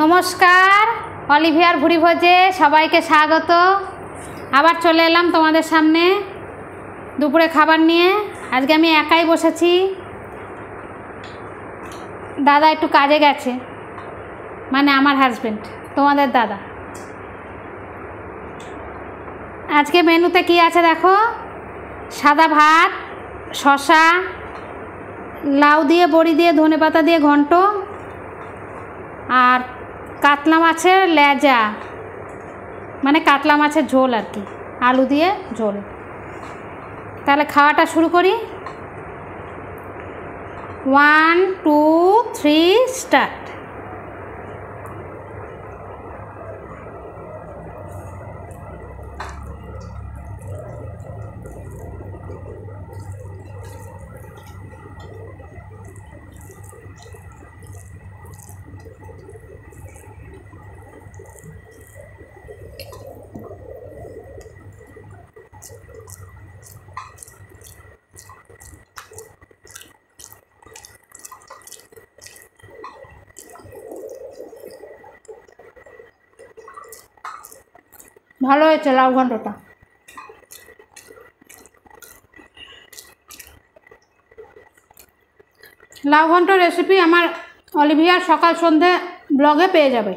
নমস্কার, অলিভিয়ার ভুড়ি ভোজে সবাইকে স্বাগত। আবার চলে এলাম তোমাদের সামনে দুপুরে খাবার নিয়ে। আজকে আমি একাই বসেছি, দাদা একটু কাজে গেছে, মানে আমার হাজবেন্ড, তোমাদের দাদা। আজকে মেনুতে কি আছে দেখো, সাদা ভাত, শসা, লাউ দিয়ে বড়ি দিয়ে ধনেপাতা দিয়ে ঘন্ট, আর কাতলা মাছের লেজা, মানে কাতলা মাছের ঝোল আর কি, আলু দিয়ে ঝোল। তাহলে খাওয়াটা শুরু করি। 1 2 3 স্টার্ট। ভালো হয়েছে লাউ ঘন্টটা। লাউ ঘন্ট রেসিপি আমার অলিভিয়ার সকাল সন্ধে ব্লগে পেয়ে যাবে।